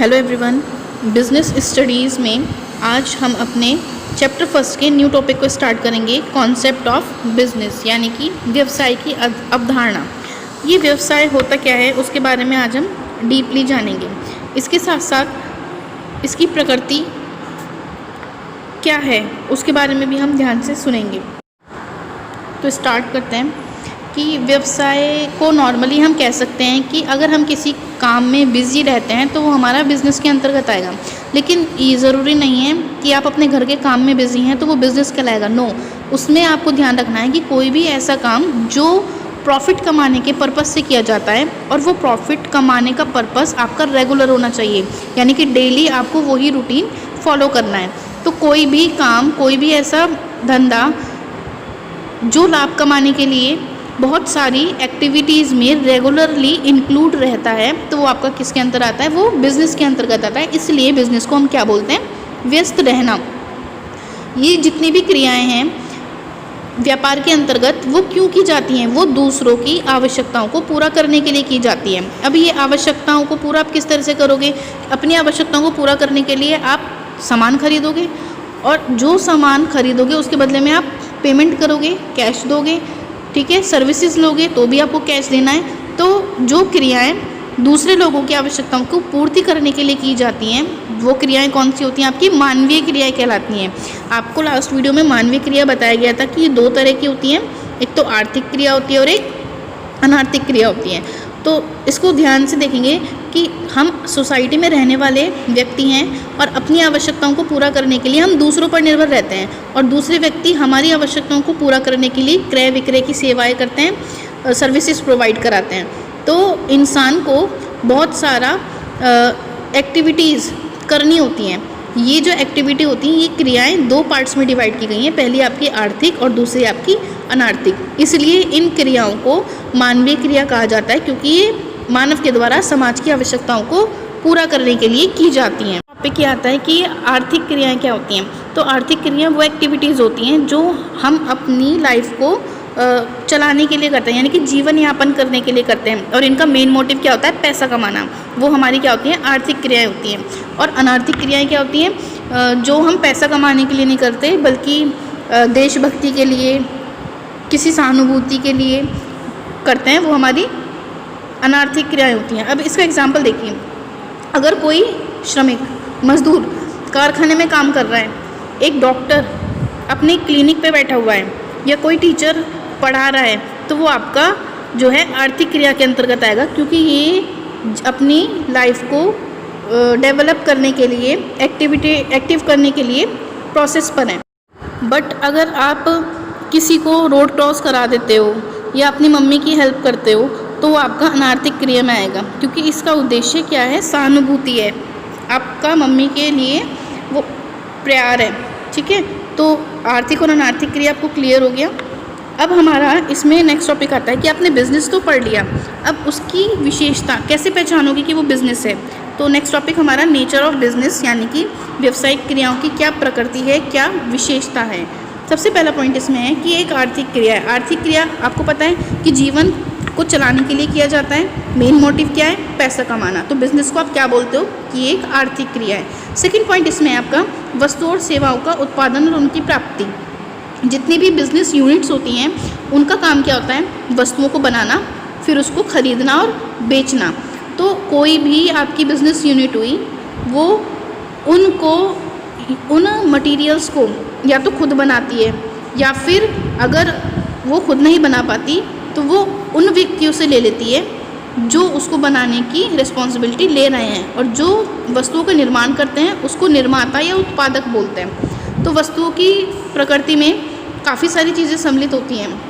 Hello everyone, business studies में आज हम अपने चैप्टर फर्स्ट के न्यू टॉपिक को स्टार्ट करेंगे। कॉन्सेप्ट ऑफ बिजनेस यानी कि व्यवसाय की अवधारणा। ये व्यवसाय होता क्या है उसके बारे में आज हम डीपली जानेंगे। इसके साथ साथ इसकी प्रकृति क्या है उसके बारे में भी हम ध्यान से सुनेंगे। तो स्टार्ट करते हैं कि व्यवसाय को नॉर्मली हम कह सकते हैं कि अगर हम किसी काम में बिज़ी रहते हैं तो वो हमारा बिज़नेस के अंतर्गत आएगा। लेकिन ये ज़रूरी नहीं है कि आप अपने घर के काम में बिज़ी हैं तो वो बिज़नेस कहलाएगा। नो, उसमें आपको ध्यान रखना है कि कोई भी ऐसा काम जो प्रॉफिट कमाने के पर्पस से किया जाता है और वो प्रॉफिट कमाने का पर्पस आपका रेगुलर होना चाहिए, यानी कि डेली आपको वही रूटीन फॉलो करना है। तो कोई भी काम, कोई भी ऐसा धंधा जो लाभ कमाने के लिए बहुत सारी एक्टिविटीज़ में रेगुलरली इंक्लूड रहता है तो वो आपका किसके अंतर आता है? वो बिज़नेस के अंतर्गत आता है। इसलिए बिज़नेस को हम क्या बोलते हैं? व्यस्त रहना। ये जितनी भी क्रियाएं हैं व्यापार के अंतर्गत वो क्यों की जाती हैं? वो दूसरों की आवश्यकताओं को पूरा करने के लिए की जाती हैं। अब ये आवश्यकताओं को पूरा आप किस तरह से करोगे? अपनी आवश्यकताओं को पूरा करने के लिए आप सामान खरीदोगे और जो सामान खरीदोगे उसके बदले में आप पेमेंट करोगे, कैश दोगे, ठीक है। सर्विसेज लोगे तो भी आपको कैश देना है। तो जो क्रियाएं दूसरे लोगों की आवश्यकताओं को पूर्ति करने के लिए की जाती हैं वो क्रियाएं कौन सी होती हैं? आपकी मानवीय क्रियाएं कहलाती हैं। आपको लास्ट वीडियो में मानवीय क्रिया बताया गया था कि ये दो तरह की होती हैं, एक तो आर्थिक क्रिया होती है और एक अनार्थिक क्रिया होती है। तो इसको ध्यान से देखेंगे कि हम सोसाइटी में रहने वाले व्यक्ति हैं और अपनी आवश्यकताओं को पूरा करने के लिए हम दूसरों पर निर्भर रहते हैं और दूसरे व्यक्ति हमारी आवश्यकताओं को पूरा करने के लिए क्रय विक्रय की सेवाएं करते हैं, सर्विसेज प्रोवाइड कराते हैं। तो इंसान को बहुत सारा एक्टिविटीज़ करनी होती हैं। ये जो एक्टिविटी होती हैं, ये क्रियाएं दो पार्ट्स में डिवाइड की गई हैं। पहली आपकी आर्थिक और दूसरी आपकी अनार्थिक। इसलिए इन क्रियाओं को मानवीय क्रिया कहा जाता है क्योंकि ये मानव के द्वारा समाज की आवश्यकताओं को पूरा करने के लिए की जाती हैं। टॉपिक क्या आता है कि आर्थिक क्रियाएं क्या होती हैं? तो आर्थिक क्रियाएं वो एक्टिविटीज़ होती हैं जो हम अपनी लाइफ को चलाने के लिए करते हैं, यानी कि जीवन यापन करने के लिए करते हैं और इनका मेन मोटिव क्या होता है? पैसा कमाना। वो हमारी क्या होती हैं? आर्थिक क्रियाएं होती हैं। और अनार्थिक क्रियाएं क्या होती हैं? जो हम पैसा कमाने के लिए नहीं करते बल्कि देशभक्ति के लिए, किसी सहानुभूति के लिए करते हैं, वो हमारी अनार्थिक क्रियाएं होती हैं। अब इसका एग्जाम्पल देखिए, अगर कोई श्रमिक मजदूर कारखाने में काम कर रहा है, एक डॉक्टर अपनी क्लिनिक पे बैठा हुआ है या कोई टीचर पढ़ा रहा है, तो वो आपका जो है आर्थिक क्रिया के अंतर्गत आएगा क्योंकि ये अपनी लाइफ को डेवलप करने के लिए, एक्टिव करने के लिए प्रोसेस पर है। बट अगर आप किसी को रोड क्रॉस करा देते हो या अपनी मम्मी की हेल्प करते हो तो वो आपका अनार्थिक क्रिया में आएगा क्योंकि इसका उद्देश्य क्या है? सहानुभूति है। आपका मम्मी के लिए वो प्यार है, ठीक है। तो आर्थिक और अनार्थिक क्रिया आपको क्लियर हो गया। अब हमारा इसमें नेक्स्ट टॉपिक आता है कि आपने बिज़नेस तो पढ़ लिया, अब उसकी विशेषता कैसे पहचानोगे कि वो बिज़नेस है? तो नेक्स्ट टॉपिक हमारा नेचर ऑफ बिज़नेस, यानी कि व्यावसायिक क्रियाओं की क्या प्रकृति है, क्या विशेषता है। सबसे पहला पॉइंट इसमें है कि एक आर्थिक क्रिया है। आर्थिक क्रिया आपको पता है कि जीवन को चलाने के लिए किया जाता है। मेन मोटिव क्या है? पैसा कमाना। तो बिज़नेस को आप क्या बोलते हो? कि एक आर्थिक क्रिया है। सेकंड पॉइंट इसमें है आपका वस्तु और सेवाओं का उत्पादन और उनकी प्राप्ति। जितनी भी बिजनेस यूनिट्स होती हैं उनका काम क्या होता है? वस्तुओं को बनाना, फिर उसको खरीदना और बेचना। तो कोई भी आपकी बिजनेस यूनिट हुई वो उन मटेरियल्स को या तो खुद बनाती है या फिर अगर वो खुद नहीं बना पाती तो वो उन व्यक्तियों से ले लेती है जो उसको बनाने की रिस्पॉन्सिबिलिटी ले रहे हैं, और जो वस्तुओं का निर्माण करते हैं उसको निर्माता या उत्पादक बोलते हैं। तो वस्तुओं की प्रकृति में काफ़ी सारी चीज़ें सम्मिलित होती हैं,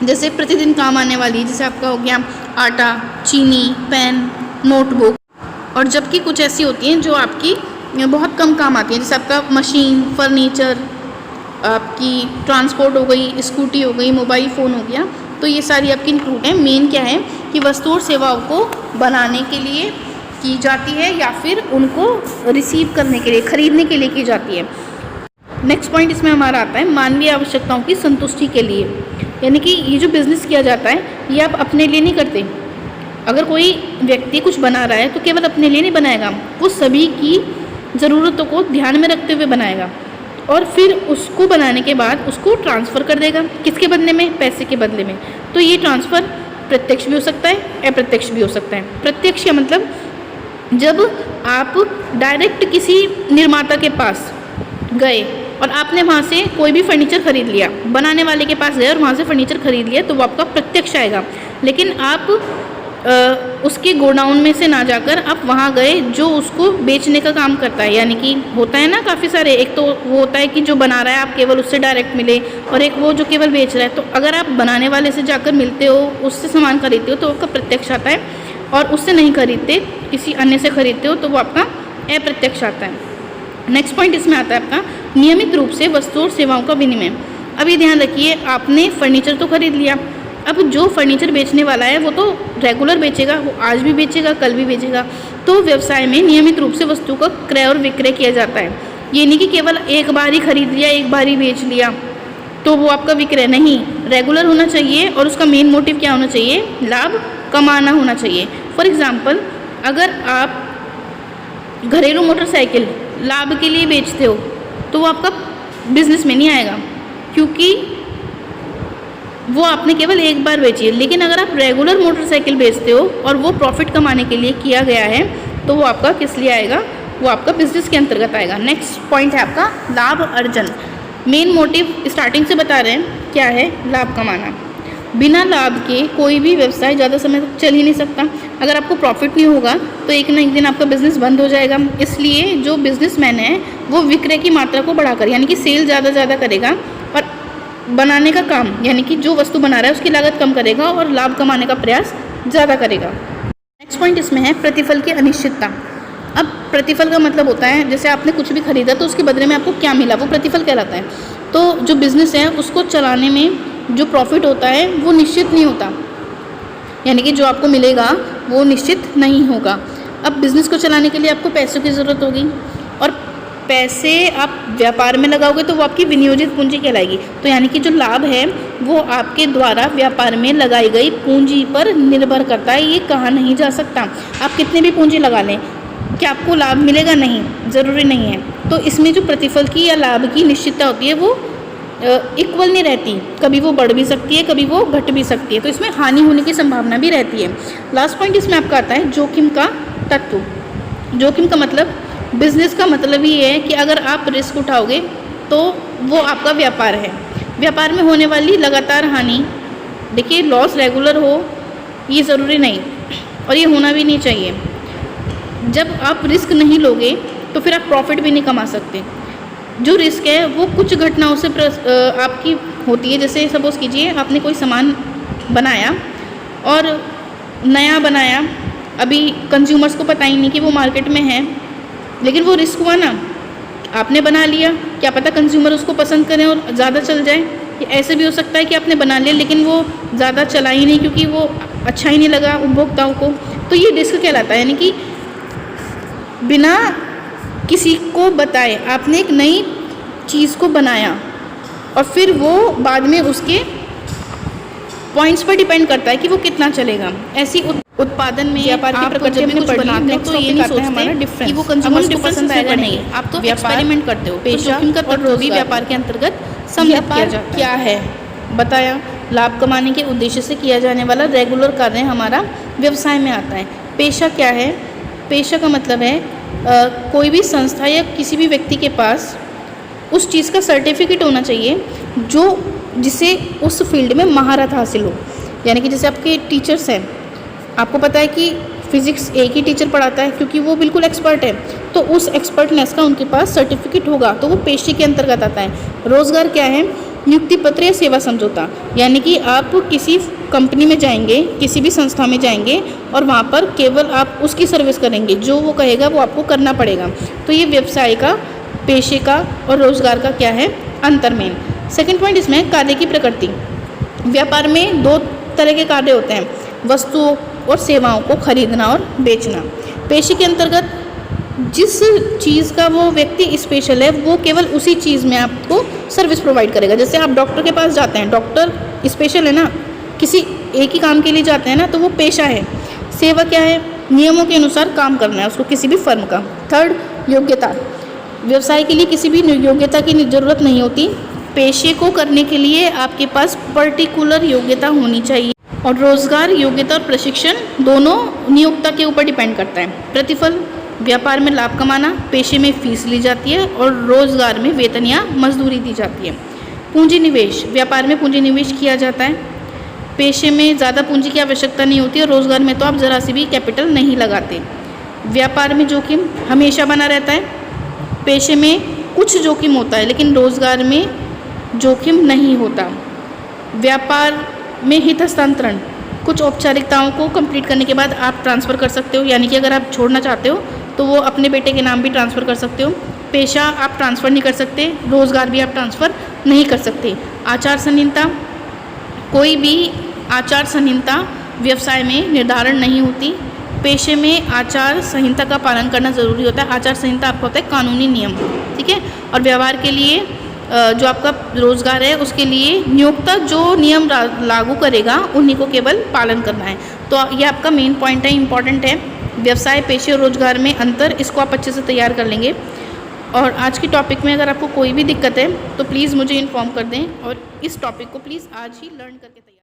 जैसे प्रतिदिन काम आने वाली, जैसे आपका हो गया आटा, चीनी, पेन, नोटबुक, और जबकि कुछ ऐसी होती हैं जो आपकी बहुत कम काम आती हैं, जैसे आपका मशीन, फर्नीचर, आपकी ट्रांसपोर्ट हो गई, स्कूटी हो गई, मोबाइल फ़ोन हो गया। तो ये सारी आपकी इंक्लूड है। मेन क्या है कि वस्तु और सेवाओं को बनाने के लिए की जाती है या फिर उनको रिसीव करने के लिए, खरीदने के लिए की जाती है। नेक्स्ट पॉइंट इसमें हमारा आता है मानवीय आवश्यकताओं की संतुष्टि के लिए, यानी कि ये जो बिज़नेस किया जाता है ये आप अपने लिए नहीं करते, अगर कोई व्यक्ति कुछ बना रहा है तो केवल अपने लिए नहीं बनाएगा, वो सभी की ज़रूरतों को ध्यान में रखते हुए बनाएगा और फिर उसको बनाने के बाद उसको ट्रांसफ़र कर देगा। किसके बदले में? पैसे के बदले में। तो ये ट्रांसफ़र प्रत्यक्ष भी हो सकता है, अप्रत्यक्ष भी हो सकता है। प्रत्यक्ष का मतलब जब आप डायरेक्ट किसी निर्माता के पास गए और आपने वहाँ से कोई भी फर्नीचर खरीद लिया, बनाने वाले के पास गए और वहाँ से फर्नीचर खरीद लिया, तो वो आपका प्रत्यक्ष आएगा। लेकिन आप उसके गोडाउन में से ना जाकर आप वहाँ गए जो उसको बेचने का काम करता है, यानी कि होता है ना काफ़ी सारे, एक तो वो होता है कि जो बना रहा है आप केवल उससे डायरेक्ट मिले, और एक वो जो केवल बेच रहा है। तो अगर आप बनाने वाले से जाकर मिलते हो, उससे सामान खरीदते हो, तो आपका प्रत्यक्ष आता है, और उससे नहीं खरीदते, किसी अन्य से खरीदते हो, तो वो आपका अप्रत्यक्ष आता है। नेक्स्ट पॉइंट इसमें आता है आपका नियमित रूप से वस्तुओं और सेवाओं का विनिमय। अब ये ध्यान रखिए, आपने फर्नीचर तो खरीद लिया, अब जो फर्नीचर बेचने वाला है वो तो रेगुलर बेचेगा, वो आज भी बेचेगा, कल भी बेचेगा। तो व्यवसाय में नियमित रूप से वस्तु का क्रय और विक्रय किया जाता है। ये नहीं कि केवल एक बार ही खरीद लिया, एक बार ही बेच लिया तो वो आपका विक्रय नहीं, रेगुलर होना चाहिए। और उसका मेन मोटिव क्या होना चाहिए? लाभ कमाना होना चाहिए। फॉर एग्ज़ाम्पल, अगर आप घरेलू मोटरसाइकिल लाभ के लिए बेचते हो तो वो आपका बिजनेस में नहीं आएगा, क्योंकि वो आपने केवल एक बार बेची है। लेकिन अगर आप रेगुलर मोटरसाइकिल बेचते हो और वो प्रॉफिट कमाने के लिए किया गया है, तो वो आपका किस लिए आएगा? वो आपका बिजनेस के अंतर्गत आएगा। नेक्स्ट पॉइंट है आपका लाभ अर्जन। मेन मोटिव स्टार्टिंग से बता रहे हैं क्या है? लाभ कमाना। बिना लाभ के कोई भी व्यवसाय ज़्यादा समय तक चल ही नहीं सकता। अगर आपको प्रॉफिट नहीं होगा तो एक ना एक दिन आपका बिजनेस बंद हो जाएगा। इसलिए जो बिजनेसमैन है वो विक्रय की मात्रा को बढ़ाकर, यानी कि सेल ज़्यादा करेगा, और बनाने का काम, यानी कि जो वस्तु बना रहा है उसकी लागत कम करेगा और लाभ कमाने का प्रयास ज़्यादा करेगा। नेक्स्ट पॉइंट इसमें है प्रतिफल की अनिश्चितता। अब प्रतिफल का मतलब होता है, जैसे आपने कुछ भी खरीदा तो उसके बदले में आपको क्या मिला, वो प्रतिफल कहलाता है। तो जो बिज़नेस है उसको चलाने में जो प्रॉफिट होता है वो निश्चित नहीं होता, यानी कि जो आपको मिलेगा वो निश्चित नहीं होगा। अब बिज़नेस को चलाने के लिए आपको पैसों की ज़रूरत होगी, और पैसे आप व्यापार में लगाओगे तो वो आपकी विनियोजित पूंजी कहलाएगी। तो यानी कि जो लाभ है वो आपके द्वारा व्यापार में लगाई गई पूंजी पर निर्भर करता है, ये कहा नहीं जा सकता। आप कितने भी पूंजी लगा लें, क्या आपको लाभ मिलेगा? नहीं, ज़रूरी नहीं है। तो इसमें जो प्रतिफल की या लाभ की निश्चितता होती है वो इक्वल नहीं रहती, कभी वो बढ़ भी सकती है, कभी वो घट भी सकती है, तो इसमें हानि होने की संभावना भी रहती है। लास्ट पॉइंट इसमें आपका आता है जोखिम का तत्व। जोखिम का मतलब, बिजनेस का मतलब ही है कि अगर आप रिस्क उठाओगे तो वो आपका व्यापार है। व्यापार में होने वाली लगातार हानि, देखिए लॉस रेगुलर हो ये ज़रूरी नहीं, और ये होना भी नहीं चाहिए। जब आप रिस्क नहीं लोगे तो फिर आप प्रॉफिट भी नहीं कमा सकते। जो रिस्क है वो कुछ घटनाओं से आपकी होती है। जैसे सपोज़ कीजिए आपने कोई सामान बनाया और नया बनाया, अभी कंज्यूमर्स को पता ही नहीं कि वो मार्केट में है, लेकिन वो रिस्क हुआ ना, आपने बना लिया, क्या पता कंज्यूमर उसको पसंद करें और ज़्यादा चल जाए। ऐसे भी हो सकता है कि आपने बना लिया लेकिन वो ज़्यादा चला ही नहीं क्योंकि वो अच्छा ही नहीं लगा उपभोक्ताओं को, तो ये रिस्क कहलाता है। यानी कि बिना किसी को बताए आपने एक नई चीज़ को बनाया और फिर वो बाद में उसके पॉइंट्स पर डिपेंड करता है कि वो कितना चलेगा। ऐसी उत्पादन में व्यापार की प्रकृति में कुछ बनाते हो तो ये नहीं सोचते कि वो कंज्यूमर को पसंद आएगा, नहीं, आप तो एक्सपेरिमेंट करते हो। पेशा और रोज़ी व्यापार के अंतर्गत सम्मिलित किया जाता है। क्या है बताया, लाभ कमाने के उद्देश्य से किया जाने वाला रेगुलर कार्य हमारा व्यवसाय में आता है। पेशा क्या है? पेशा का मतलब है कोई भी संस्था या किसी भी व्यक्ति के पास उस चीज़ का सर्टिफिकेट होना चाहिए जो जिसे उस फील्ड में महारत हासिल हो। यानी कि जैसे आपके टीचर्स हैं, आपको पता है कि फिज़िक्स एक ही टीचर पढ़ाता है क्योंकि वो बिल्कुल एक्सपर्ट है, तो उस एक्सपर्टनेस का उनके पास सर्टिफिकेट होगा, तो वो पेशे के अंतर्गत आता है। रोज़गार क्या है? नियुक्ति पत्र या सेवा समझौता। यानी कि आप किसी कंपनी में जाएंगे, किसी भी संस्था में जाएंगे और वहाँ पर केवल आप उसकी सर्विस करेंगे, जो वो कहेगा वो आपको करना पड़ेगा। तो ये व्यवसाय का, पेशे का और रोज़गार का क्या है? अंतर मेन। सेकंड पॉइंट इसमें कार्य की प्रकृति। व्यापार में दो तरह के कार्य होते हैं, वस्तुओं और सेवाओं को खरीदना और बेचना। पेशे के अंतर्गत जिस चीज़ का वो व्यक्ति स्पेशल है वो केवल उसी चीज़ में आपको सर्विस प्रोवाइड करेगा। जैसे आप डॉक्टर के पास जाते हैं, डॉक्टर स्पेशल है ना, किसी एक ही काम के लिए जाते हैं ना, तो वो पेशा है। सेवा क्या है? नियमों के अनुसार काम करना है उसको किसी भी फर्म का। थर्ड, योग्यता। व्यवसाय के लिए किसी भी योग्यता की ज़रूरत नहीं होती। पेशे को करने के लिए आपके पास पर्टिकुलर योग्यता होनी चाहिए। और रोजगार, योग्यता और प्रशिक्षण दोनों नियोक्ता के ऊपर डिपेंड करता है। प्रतिफल, व्यापार में लाभ कमाना, पेशे में फीस ली जाती है और रोजगार में वेतन या मजदूरी दी जाती है। पूंजी निवेश, व्यापार में पूंजी निवेश किया जाता है। पेशे में ज़्यादा पूंजी की आवश्यकता नहीं होती और रोजगार में तो आप ज़रा सी भी कैपिटल नहीं लगाते। व्यापार में जोखिम हमेशा बना रहता है। पेशे में कुछ जोखिम होता है लेकिन रोजगार में जोखिम नहीं होता। व्यापार में हित हस्तांतरण, कुछ औपचारिकताओं को कंप्लीट करने के बाद आप ट्रांसफ़र कर सकते हो, यानी कि अगर आप छोड़ना चाहते हो तो वो अपने बेटे के नाम भी ट्रांसफ़र कर सकते हो। पेशा आप ट्रांसफ़र नहीं कर सकते, रोज़गार भी आप ट्रांसफ़र नहीं कर सकते। आचार संहिता, कोई भी आचार संहिता व्यवसाय में निर्धारण नहीं होती। पेशे में आचार संहिता का पालन करना ज़रूरी होता है। आचार संहिता आपका होता है कानूनी नियम, ठीक है। और व्यवहार के लिए जो आपका रोज़गार है उसके लिए नियोक्ता जो नियम लागू करेगा उन्हीं को केवल पालन करना है। तो ये आपका मेन पॉइंट है, इम्पॉर्टेंट है। व्यवसाय, पेशे और रोज़गार में अंतर, इसको आप अच्छे से तैयार कर लेंगे। और आज के टॉपिक में अगर आपको कोई भी दिक्कत है तो प्लीज़ मुझे इन्फॉर्म कर दें और इस टॉपिक को प्लीज़ आज ही लर्न करके तैयार